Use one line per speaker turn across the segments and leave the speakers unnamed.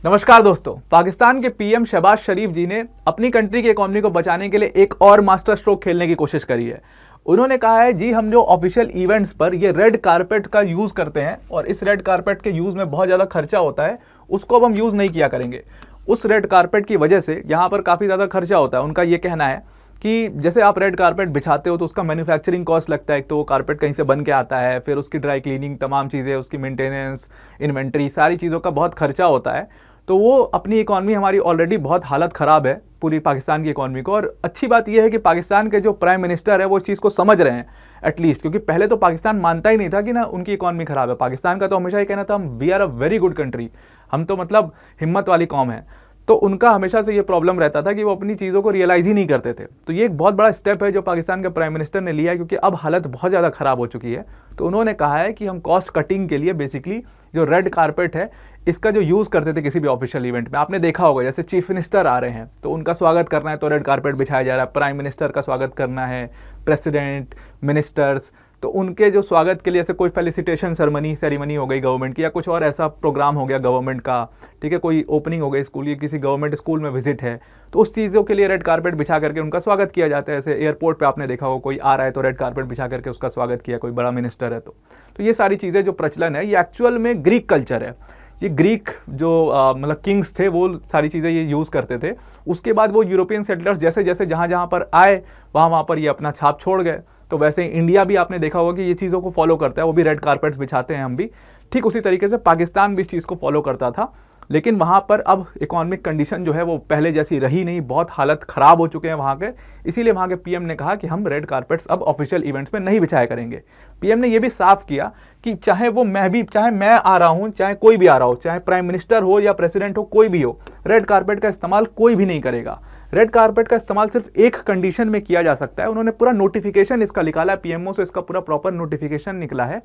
नमस्कार दोस्तों। पाकिस्तान के पीएम शहबाज शरीफ जी ने अपनी कंट्री की इकोनॉमी को बचाने के लिए एक और मास्टर स्ट्रोक खेलने की कोशिश करी है। उन्होंने कहा है जी हम जो ऑफिशियल इवेंट्स पर ये रेड कारपेट का यूज़ करते हैं और इस रेड कारपेट के यूज़ में बहुत ज़्यादा खर्चा होता है, उसको अब हम यूज़ नहीं किया करेंगे। उस रेड कारपेट की वजह से यहाँ पर काफ़ी ज़्यादा खर्चा होता है। उनका ये कहना है कि जैसे आप रेड कारपेट बिछाते हो तो उसका मैन्युफैक्चरिंग कॉस्ट लगता है, तो वो कारपेट कहीं से बन के आता है, फिर उसकी ड्राई क्लीनिंग, तमाम चीज़ें, उसकी मेंटेनेंस, इन्वेंट्री, सारी चीज़ों का बहुत खर्चा होता है। तो वो अपनी इकॉनमी, हमारी ऑलरेडी बहुत हालत ख़राब है पूरी पाकिस्तान की इकॉनमी को। और अच्छी बात यह है कि पाकिस्तान के जो प्राइम मिनिस्टर है वो इस चीज़ को समझ रहे हैं एटलीस्ट, क्योंकि पहले तो पाकिस्तान मानता ही नहीं था कि ना उनकी इकॉनमी ख़राब है। पाकिस्तान का तो हमेशा ही कहना था हम we are a very good country, हम तो मतलब हिम्मत वाली कौम है। तो उनका हमेशा से ये प्रॉब्लम रहता था कि वो अपनी चीज़ों को रियलाइज़ ही नहीं करते थे। तो ये एक बहुत बड़ा स्टेप है जो पाकिस्तान के प्राइम मिनिस्टर ने लिया है, क्योंकि अब हालत बहुत ज़्यादा ख़राब हो चुकी है। तो उन्होंने कहा है कि हम कॉस्ट कटिंग के लिए बेसिकली जो रेड कारपेट है इसका जो यूज़ करते थे किसी भी ऑफिशियल इवेंट में, आपने देखा होगा जैसे चीफ मिनिस्टर आ रहे हैं तो उनका स्वागत करना है तो रेड कारपेट बिछाया जा रहा है, प्राइम मिनिस्टर का स्वागत करना है, प्रेसिडेंट, मिनिस्टर्स, तो उनके जो स्वागत के लिए ऐसे कोई फेलिसिटेशन सेरेमनी हो गई गवर्नमेंट की, या कुछ और ऐसा प्रोग्राम हो गया गवर्नमेंट का, ठीक है, कोई ओपनिंग हो गई स्कूल की, किसी गवर्नमेंट स्कूल में विजिट है, तो उस चीज़ों के लिए रेड कारपेट बिछा करके उनका स्वागत किया जाता है। ऐसे एयरपोर्ट पे आपने देखा होगा कोई आ रहा है तो रेड कारपेट बिछा करके उसका स्वागत किया, कोई बड़ा मिनिस्टर है तो ये सारी चीज़ें जो प्रचलन है ये एक्चुअल में ग्रीक कल्चर है। ये ग्रीक जो मतलब किंग्स थे वो सारी चीज़ें ये यूज़ करते थे। उसके बाद वो यूरोपियन सेटलर्स जैसे जैसे जहाँ पर आए वहाँ पर ये अपना छाप छोड़ गए। तो वैसे इंडिया भी आपने देखा होगा कि ये चीज़ों को फॉलो करता है, वो भी रेड कारपेट्स बिछाते हैं हम भी। ठीक उसी तरीके से पाकिस्तान भी इस चीज़ को फॉलो करता था, लेकिन वहाँ पर अब इकोनॉमिक कंडीशन जो है वो पहले जैसी रही नहीं, बहुत हालत ख़राब हो चुके हैं वहाँ के। इसीलिए वहाँ के पीएम ने कहा कि हम रेड कारपेट्स अब ऑफिशियल इवेंट्स में नहीं बिछाया करेंगे। पीएम ने ये भी साफ किया कि चाहे मैं आ रहा हूँ, चाहे कोई भी आ रहा हो, चाहे प्राइम मिनिस्टर हो या प्रेसिडेंट हो, कोई भी हो, रेड कारपेट का इस्तेमाल कोई भी नहीं करेगा। रेड कारपेट का इस्तेमाल सिर्फ एक कंडीशन में किया जा सकता है। उन्होंने पूरा नोटिफिकेशन इसका निकाला है, पीएमओ से इसका पूरा प्रॉपर नोटिफिकेशन निकला है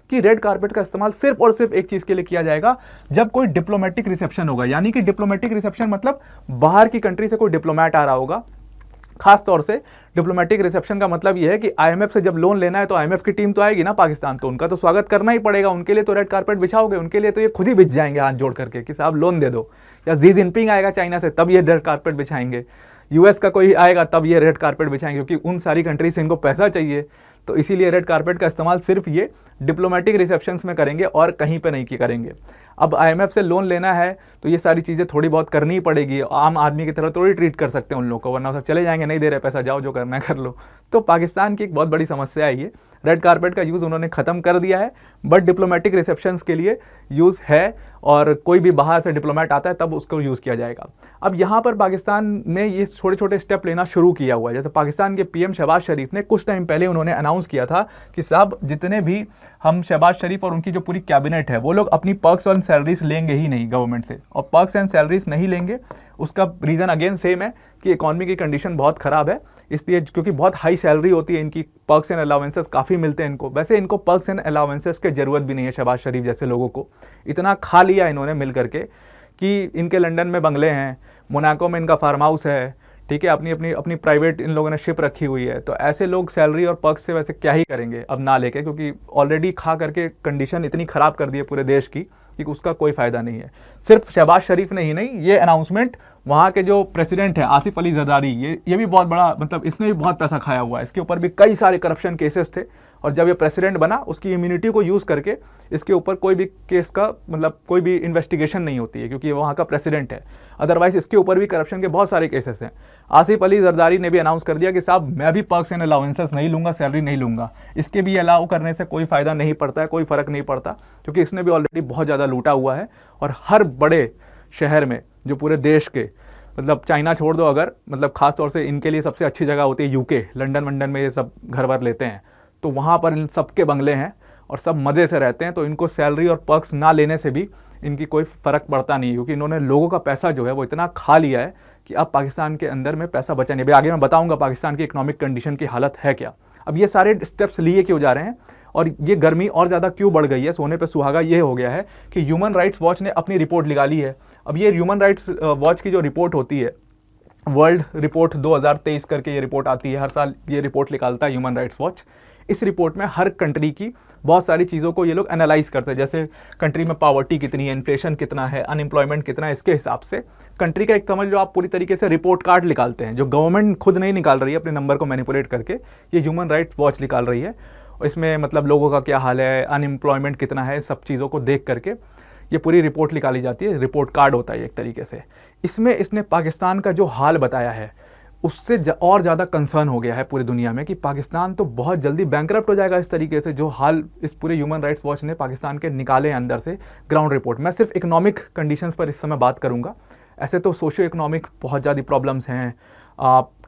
कि रेड कारपेट का इस्तेमाल सिर्फ और सिर्फ एक चीज़ के लिए किया जाएगा, जब कोई डिप्लोमेटिक रिसेप्शन होगा। यानी कि डिप्लोमेटिक रिसेप्शन मतलब बाहर की कंट्री से कोई डिप्लोमेट आ रहा होगा। खास तौर से डिप्लोमेटिक रिसेप्शन का मतलब यह है कि आईएमएफ से जब लोन लेना है तो आईएमएफ की टीम तो आएगी ना पाकिस्तान, तो उनका तो स्वागत करना ही पड़ेगा। उनके लिए तो रेड कारपेट बिछाओगे, उनके लिए तो ये खुद ही बिछ जाएंगे हाथ जोड़ करके कि साहब लोन दे दो। या जी जिनपिंग आएगा चाइना से तब ये रेड कारपेट बिछाएंगे, यूएस का कोई आएगा तब ये रेड कारपेट बिछाएंगे, क्योंकि उन सारी कंट्री से इनको पैसा चाहिए। तो इसीलिए रेड कारपेट का इस्तेमाल सिर्फ ये डिप्लोमेटिक रिसेप्शंस में करेंगे और कहीं पे नहीं करेंगे। अब आईएमएफ से लोन लेना है तो ये सारी चीज़ें थोड़ी बहुत करनी ही पड़ेगी। आम आदमी की तरह थोड़ी ट्रीट कर सकते हैं उन लोगों को, वरना सब चले जाएंगे, नहीं दे रहे पैसा, जाओ जो करना है कर लो। तो पाकिस्तान की एक बहुत बड़ी समस्या है ये। रेड कारपेट का यूज़ उन्होंने ख़त्म कर दिया है, बट डिप्लोमेटिक रिसेप्शंस के लिए यूज़ है, और कोई भी बाहर से डिप्लोमेट आता है तब उसको यूज़ किया जाएगा। अब यहाँ पर पाकिस्तान ने ये छोटे छोटे स्टेप लेना शुरू किया हुआ है। जैसे पाकिस्तान के पीएम शहबाज शरीफ ने कुछ टाइम पहले उन्होंने अनाउंस किया था कि साहब जितने भी हम शहबाज शरीफ और उनकी जो पूरी कैबिनेट है वो लोग अपनी पर्क्स और सैलरीज लेंगे ही नहीं गवर्नमेंट से। और पर्क्स एंड सैलरीज नहीं लेंगे, उसका रीज़न अगेन सेम है कि इकॉनमी की कंडीशन बहुत ख़राब है, इसलिए क्योंकि बहुत हाई सैलरी होती है इनकी, पर्क्स एंड अलाउंसेस काफ़ी मिलते हैं इनको। वैसे इनको पर्क्स एंड अलाउंसेस की ज़रूरत भी नहीं है शहबाज शरीफ जैसे लोगों को। इतना खा लिया इन्होंने मिल करके कि इनके लंदन में बंगले हैं, मोनाको में इनका फार्म हाउस है, ठीक है, अपनी अपनी अपनी प्राइवेट इन लोगों ने शिप रखी हुई है। तो ऐसे लोग सैलरी और पर्क्स से वैसे क्या ही करेंगे अब ना लेके, क्योंकि ऑलरेडी खा करके कंडीशन इतनी ख़राब कर दी है पूरे देश की कि उसका कोई फ़ायदा नहीं है। सिर्फ शहबाज शरीफ ने ही नहीं, ये अनाउंसमेंट वहाँ के जो प्रेसिडेंट है आसिफ अली जरदारी, ये भी बहुत बड़ा, मतलब इसने भी बहुत पैसा खाया हुआ है, इसके ऊपर भी कई सारे करप्शन केसेस थे। और जब ये प्रेसिडेंट बना उसकी इम्यूनिटी को यूज़ करके इसके ऊपर कोई भी केस का मतलब कोई भी इन्वेस्टिगेशन नहीं होती है, क्योंकि ये वहाँ का प्रेसिडेंट है। अदरवाइज इसके ऊपर भी करप्शन के बहुत सारे केसेस हैं। आसिफ अली जरदारी ने भी अनाउंस कर दिया कि साहब मैं भी पर्क्स एंड अलाउंसेस नहीं लूँगा, सैलरी नहीं लूँगा। इसके भी अलाउ करने से कोई फ़ायदा नहीं पड़ता है, कोई फ़र्क नहीं पड़ता, क्योंकि इसने भी ऑलरेडी बहुत ज़्यादा लूटा हुआ है। और हर बड़े शहर में जो पूरे देश के, मतलब चाइना छोड़ दो अगर, मतलब खास तौर से इनके लिए सबसे अच्छी जगह होती है यूके, लंदन वंडन में ये सब घर वर लेते हैं, तो वहाँ पर इन सबके बंगले हैं और सब मज़े से रहते हैं। तो इनको सैलरी और पर्क्स ना लेने से भी इनकी कोई फ़र्क पड़ता नहीं है, क्योंकि इन्होंने लोगों का पैसा जो है वो इतना खा लिया है कि अब पाकिस्तान के अंदर में पैसा बचा नहीं। अभी आगे मैं बताऊंगा पाकिस्तान की इकोनॉमिक कंडीशन की हालत है क्या। अब ये सारे स्टेप्स लिए क्यों जा रहे हैं और ये गर्मी और ज़्यादा क्यों बढ़ गई है, सोने पे सुहागा ये हो गया है कि ह्यूमन राइट्स वॉच ने अपनी रिपोर्ट निकाली है। अब ये ह्यूमन राइट्स वॉच की जो रिपोर्ट होती है, वर्ल्ड रिपोर्ट 2023 करके ये रिपोर्ट आती है, हर साल ये रिपोर्ट निकालता है ह्यूमन राइट्स वॉच। इस रिपोर्ट में हर कंट्री की बहुत सारी चीज़ों को ये लोग एनालाइज करते हैं, जैसे कंट्री में पावर्टी कितनी है, इन्फ्लेशन कितना है, अनएम्प्लॉयमेंट कितना है, इसके हिसाब से कंट्री का एक समझ लो आप पूरी तरीके से रिपोर्ट कार्ड निकालते हैं, जो गवर्नमेंट खुद नहीं निकाल रही है अपने नंबर को मैनिपुलेट करके, ये ह्यूमन राइट्स वॉच निकाल रही है। इसमें मतलब लोगों का क्या हाल है, अनएम्प्लॉयमेंट कितना है, सब चीज़ों को देख करके ये पूरी रिपोर्ट निकाली जाती है, रिपोर्ट कार्ड होता है एक तरीके से। इसमें इसने पाकिस्तान का जो हाल बताया है उससे और ज़्यादा कंसर्न हो गया है पूरी दुनिया में कि पाकिस्तान तो बहुत जल्दी बैंकरप्ट हो जाएगा इस तरीके से, जो हाल इस पूरे ह्यूमन राइट्स वॉच ने पाकिस्तान के निकाले हैं अंदर से ग्राउंड रिपोर्ट। मैं सिर्फ इकोनॉमिक कंडीशंस पर इस समय बात करूंगा, ऐसे तो सोशियो इकोनॉमिक बहुत ज़्यादा प्रॉब्लम्स हैं,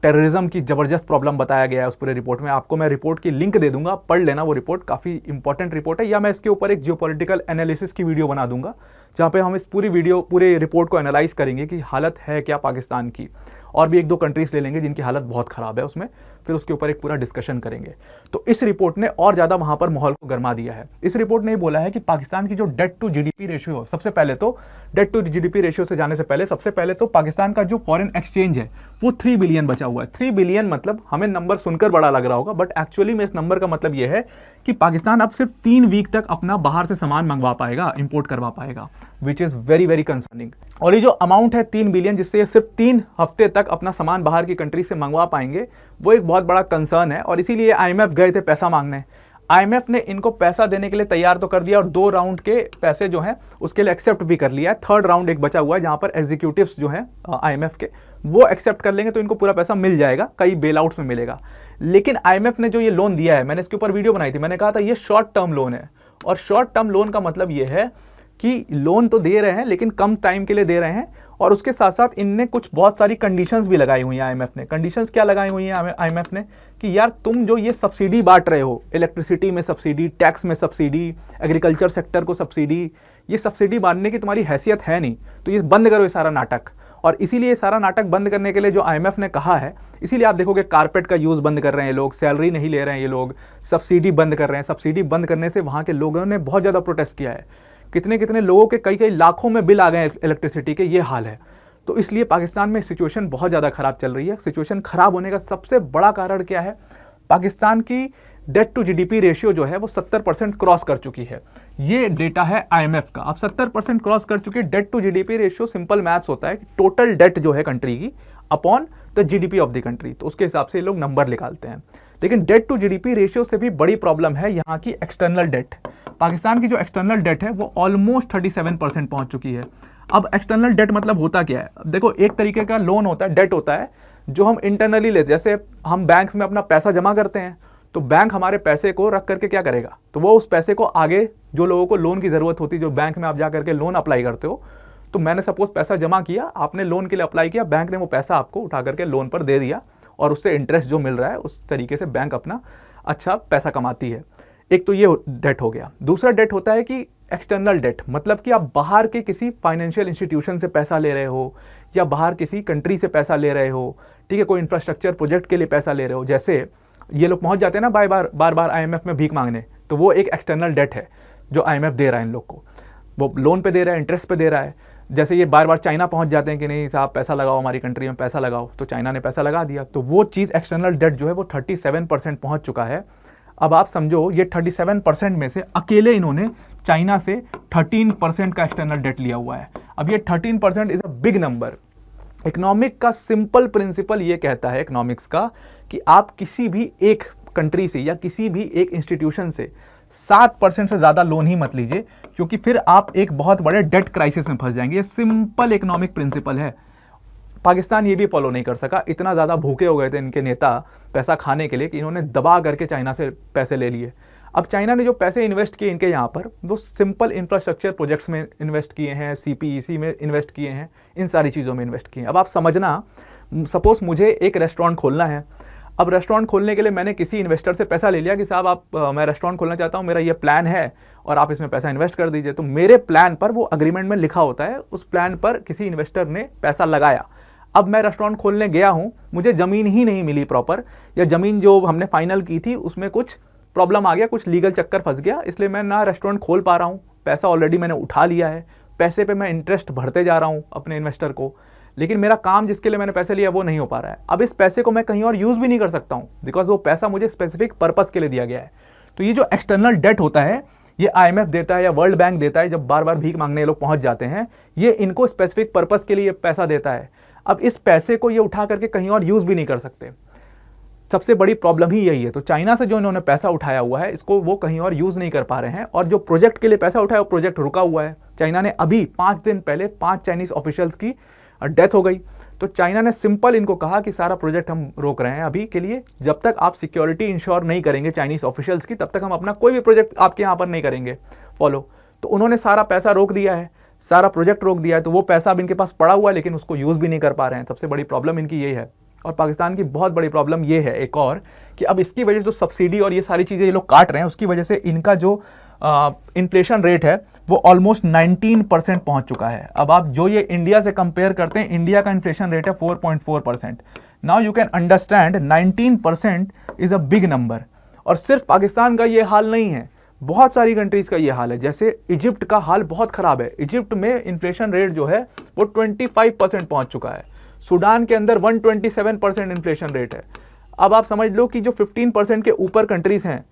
टेररिज्म की ज़बरदस्त प्रॉब्लम बताया गया है उस पूरे रिपोर्ट में। आपको मैं रिपोर्ट की लिंक दे दूंगा, पढ़ लेना, वो रिपोर्ट काफ़ी इंपॉर्टेंट रिपोर्ट है, या मैं इसके ऊपर एक जियोपॉलिटिकल एनालिसिस की वीडियो बना दूंगा जहाँ पे हम इस पूरे रिपोर्ट को एनालाइज करेंगे कि हालत है क्या पाकिस्तान की, और भी एक दो कंट्रीज ले लेंगे जिनकी हालत बहुत ख़राब है उसमें, फिर उसके ऊपर एक पूरा डिस्कशन करेंगे। तो इस रिपोर्ट ने और ज़्यादा वहाँ पर माहौल को गरमा दिया है। इस रिपोर्ट ने बोला है कि पाकिस्तान की जो डेट टू जीडीपी रेशियो, सबसे पहले तो डेट टू जीडीपी रेशियो से जाने से पहले सबसे पहले तो पाकिस्तान का जो फॉरेन एक्सचेंज है वो 3 बिलियन बचा हुआ है। 3 बिलियन मतलब हमें नंबर सुनकर बड़ा लग रहा होगा, बट एक्चुअली में इस नंबर का मतलब ये है कि पाकिस्तान अब सिर्फ 3 वीक तक अपना बाहर से सामान मंगवा पाएगा, इंपोर्ट करवा पाएगा, which is very very concerning. और ये जो अमाउंट है 3 बिलियन, जिससे ये सिर्फ 3 हफ्ते तक अपना सामान बाहर की कंट्री से मंगवा पाएंगे, वो एक बहुत बड़ा कंसर्न है। और इसीलिए IMF गए थे पैसा मांगने। IMF ने इनको पैसा देने के लिए तैयार तो कर दिया, और 2 राउंड के पैसे जो हैं उसके लिए एक्सेप्ट भी कर लिया है। 3rd राउंड एक बचा हुआ है जहां पर एग्जीक्यूटिव्स जो हैं IMF के वो एक्सेप्ट कर लेंगे तो इनको पूरा पैसा मिल जाएगा, कई बेल आउट्स में मिलेगा। लेकिन IMF ने जो ये लोन दिया है, मैंने इसके ऊपर वीडियो बनाई थी, मैंने कहा था ये शॉर्ट टर्म लोन है। और शॉर्ट टर्म लोन का मतलब ये है कि लोन तो दे रहे हैं लेकिन कम टाइम के लिए दे रहे हैं, और उसके साथ साथ इनने कुछ बहुत सारी कंडीशंस भी लगाई हुई हैं IMF ने। कंडीशंस क्या लगाई हुई हैं IMF ने कि यार तुम जो ये सब्सिडी बांट रहे हो, इलेक्ट्रिसिटी में सब्सिडी, टैक्स में सब्सिडी, एग्रीकल्चर सेक्टर को सब्सिडी, ये सब्सिडी बांटने की तुम्हारी हैसियत है नहीं, तो ये बंद करो ये सारा नाटक। और इसीलिए सारा नाटक बंद करने के लिए जो IMF ने कहा है, इसीलिए आप देखोगे कारपेट का यूज़ बंद कर रहे हैं लोग, सैलरी नहीं ले रहे हैं ये लोग, सब्सिडी बंद कर रहे हैं। सब्सिडी बंद करने से वहाँ के लोगों ने बहुत ज़्यादा प्रोटेस्ट किया है, कितने कितने लोगों के कई लाखों में बिल आ गए इलेक्ट्रिसिटी के, ये हाल है। तो इसलिए पाकिस्तान में सिचुएशन बहुत ज़्यादा ख़राब चल रही है। सिचुएशन ख़राब होने का सबसे बड़ा कारण क्या है? पाकिस्तान की डेट टू जीडीपी रेशियो जो है वो 70% क्रॉस कर चुकी है। ये डेटा है IMF का। अब 70% क्रॉस कर चुकी है। Debt to GDP ratio simple maths होता है कि टोटल डेट जो है कंट्री की upon the GDP of the country, तो उसके हिसाब से लोग नंबर निकालते हैं। लेकिन डेट टू जीडीपी रेशियो से भी बड़ी प्रॉब्लम है यहाँ की एक्सटर्नल डेट। पाकिस्तान की जो एक्सटर्नल डेट है वो ऑलमोस्ट 37% पहुँच चुकी है। अब एक्सटर्नल डेट मतलब होता क्या है? देखो, एक तरीके का लोन होता है, डेट होता है जो हम इंटरनली लेते हैं। जैसे हम बैंक में अपना पैसा जमा करते हैं तो बैंक हमारे पैसे को रख करके क्या करेगा, तो वो उस पैसे को आगे जो लोगों को लोन की ज़रूरत होती है, जो बैंक में आप जा करके लोन अप्लाई करते हो, तो मैंने सपोज पैसा जमा किया, आपने लोन के लिए अप्लाई किया, बैंक ने वो पैसा आपको उठा करके लोन पर दे दिया और उससे इंटरेस्ट जो मिल रहा है उस तरीके से बैंक अपना अच्छा पैसा कमाती है। एक तो ये डेट हो गया। दूसरा डेट होता है कि एक्सटर्नल डेट, मतलब कि आप बाहर के किसी फाइनेंशियल इंस्टीट्यूशन से पैसा ले रहे हो या बाहर किसी कंट्री से पैसा ले रहे हो, ठीक है, कोई इंफ्रास्ट्रक्चर प्रोजेक्ट के लिए पैसा ले रहे हो। जैसे ये लोग पहुंच जाते हैं ना बार बार IMF में भीख मांगने, तो वो एक एक्सटर्नल डेट है जो IMF दे रहा है इन लोग को। वो लोन पे दे रहा है, इंटरेस्ट पे दे रहा है। जैसे ये बार बार चाइना पहुंच जाते हैं कि नहीं साहब पैसा लगाओ, हमारी कंट्री में पैसा लगाओ, तो चाइना ने पैसा लगा दिया, तो वो चीज़ एक्सटर्नल डेट जो है वो 37% पहुँच चुका है। अब आप समझो ये 37% में से अकेले इन्होंने चाइना से 13% का एक्सटर्नल डेट लिया हुआ है। अब ये 13% is a big number. Economic का सिंपल प्रिंसिपल ये कहता है इकोनॉमिक्स का कि आप किसी भी एक कंट्री से या किसी भी एक इंस्टीट्यूशन से 7% से ज़्यादा लोन ही मत लीजिए, क्योंकि फिर आप एक बहुत बड़े डेट क्राइसिस में फंस जाएंगे। ये सिंपल इकोनॉमिक प्रिंसिपल है। पाकिस्तान ये भी फॉलो नहीं कर सका, इतना ज़्यादा भूखे हो गए थे इनके नेता पैसा खाने के लिए कि इन्होंने दबा करके चाइना से पैसे ले लिए। अब चाइना ने जो पैसे इन्वेस्ट किए इनके यहाँ पर, वो सिंपल इंफ्रास्ट्रक्चर प्रोजेक्ट्स में इन्वेस्ट किए हैं, CPEC में इन्वेस्ट किए हैं, इन सारी चीज़ों में इन्वेस्ट किए हैं। अब आप समझना, सपोज़ मुझे एक रेस्टोरेंट खोलना है। अब रेस्टोरेंट खोलने के लिए मैंने किसी इन्वेस्टर से पैसा ले लिया कि साहब आप मैं रेस्टोरेंट खोलना चाहता हूँ, मेरा ये प्लान है और आप इसमें पैसा इन्वेस्ट कर दीजिए। तो मेरे प्लान पर वो अग्रीमेंट में लिखा होता है, उस प्लान पर किसी इन्वेस्टर ने पैसा लगाया। अब मैं रेस्टोरेंट खोलने गया हूँ, मुझे ज़मीन ही नहीं मिली प्रॉपर, या ज़मीन जो हमने फाइनल की थी उसमें कुछ प्रॉब्लम आ गया, कुछ लीगल चक्कर फंस गया, इसलिए मैं ना रेस्टोरेंट खोल पा रहा हूँ। पैसा ऑलरेडी मैंने उठा लिया है, पैसे पे मैं इंटरेस्ट भरते जा रहा हूँ अपने इन्वेस्टर को, लेकिन मेरा काम जिसके लिए मैंने पैसे लिया वो नहीं हो पा रहा है। अब इस पैसे को मैं कहीं और यूज़ भी नहीं कर सकता हूँ, बिकॉज वो पैसा मुझे स्पेसिफिक पर्पस के लिए दिया गया है। तो ये जो एक्सटर्नल डेट होता है, ये IMF देता है या वर्ल्ड बैंक देता है, जब बार बार भीख मांगने लोग पहुंच जाते हैं, ये इनको स्पेसिफिक पर्पस के लिए पैसा देता है। अब इस पैसे को ये उठा करके कहीं और यूज़ भी नहीं कर सकते। सबसे बड़ी प्रॉब्लम ही यही है। तो चाइना से जो इन्होंने पैसा उठाया हुआ है, इसको वो कहीं और यूज़ नहीं कर पा रहे हैं, और जो प्रोजेक्ट के लिए पैसा उठाया वो प्रोजेक्ट रुका हुआ है। चाइना ने अभी 5 दिन पहले 5 चाइनीज़ ऑफिशियल्स की डेथ हो गई। तो चाइना ने सिंपल इनको कहा कि सारा प्रोजेक्ट हम रोक रहे हैं अभी के लिए, जब तक आप सिक्योरिटी इंश्योर नहीं करेंगे चाइनीज़ ऑफिशियल्स की, तब तक हम अपना कोई भी प्रोजेक्ट आपके यहाँ पर नहीं करेंगे फॉलो। तो उन्होंने सारा पैसा रोक दिया है, सारा प्रोजेक्ट रोक दिया है। तो वो पैसा अब इनके पास पड़ा हुआ है, लेकिन उसको यूज़ भी नहीं कर पा रहे हैं। सबसे बड़ी प्रॉब्लम इनकी यही है। और पाकिस्तान की बहुत बड़ी प्रॉब्लम ये है एक और, कि अब इसकी वजह से जो सब्सिडी और ये सारी चीज़ें ये लोग काट रहे हैं, उसकी वजह से इनका जो इन्फ्लेशन रेट है वो ऑलमोस्ट 19% पहुंच चुका है। अब आप जो ये इंडिया से कंपेयर करते हैं, इंडिया का इन्फ्लेशन रेट है 4.4%। Now you can understand 19% is a big number. और सिर्फ पाकिस्तान का ये हाल नहीं है, बहुत सारी कंट्रीज़ का ये हाल है। जैसे इजिप्ट का हाल बहुत ख़राब है। इजिप्ट में इन्फ्लेशन रेट जो है वो 25% पहुँच चुका है। सूडान के अंदर 127% इन्फ्लेशन रेट है। अब आप समझ लो कि जो 15% के ऊपर कंट्रीज़ हैं,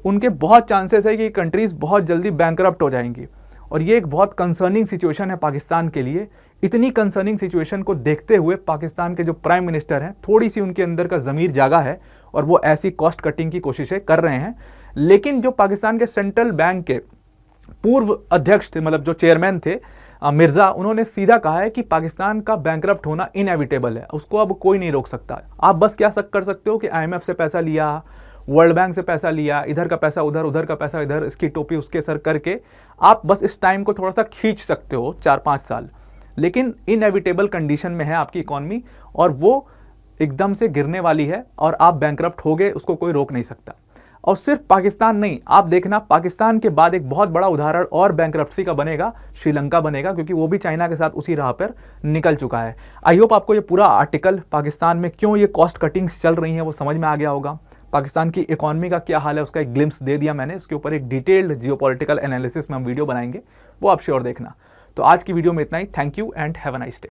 उनके बहुत चांसेस है कि कंट्रीज़ बहुत जल्दी बैंकरप्ट हो जाएंगी। और ये एक बहुत कंसर्निंग सिचुएशन है पाकिस्तान के लिए। इतनी कंसर्निंग सिचुएशन को देखते हुए पाकिस्तान के जो प्राइम मिनिस्टर हैं, थोड़ी सी उनके अंदर का ज़मीर जागा है और वो ऐसी कॉस्ट कटिंग की कोशिशें कर रहे हैं। लेकिन जो पाकिस्तान के सेंट्रल बैंक के पूर्व अध्यक्ष थे, मतलब जो चेयरमैन थे मिर्ज़ा, उन्होंने सीधा कहा है कि पाकिस्तान का बैंकरप्ट होना इनएविटेबल है, उसको अब कोई नहीं रोक सकता। आप बस क्या कर सकते हो कि IMF से पैसा लिया, वर्ल्ड बैंक से पैसा लिया, इधर का पैसा उधर, उधर का पैसा इधर, इसकी टोपी उसके सर करके आप बस इस टाइम को थोड़ा सा खींच सकते हो 4-5 साल। लेकिन इनएविटेबल कंडीशन में है आपकी इकॉनमी, और वो एकदम से गिरने वाली है, और आप बैंकरप्ट हो गए, उसको कोई रोक नहीं सकता। और सिर्फ पाकिस्तान नहीं, आप देखना पाकिस्तान के बाद एक बहुत बड़ा उदाहरण और बैंकरप्सी का बनेगा, श्रीलंका बनेगा, क्योंकि वो भी चाइना के साथ उसी राह पर निकल चुका है। आई होप आपको ये पूरा आर्टिकल पाकिस्तान में क्यों ये कॉस्ट कटिंग्स चल रही हैं वो समझ में आ गया होगा। पाकिस्तान की इकॉनमी का क्या हाल है उसका एक ग्लिम्स दे दिया मैंने। उसके ऊपर एक डिटेल्ड जियोपॉलिटिकल एनालिसिस में हम वीडियो बनाएंगे, वो आप श्योर देखना। तो आज की वीडियो में इतना ही। Thank you and have a nice day.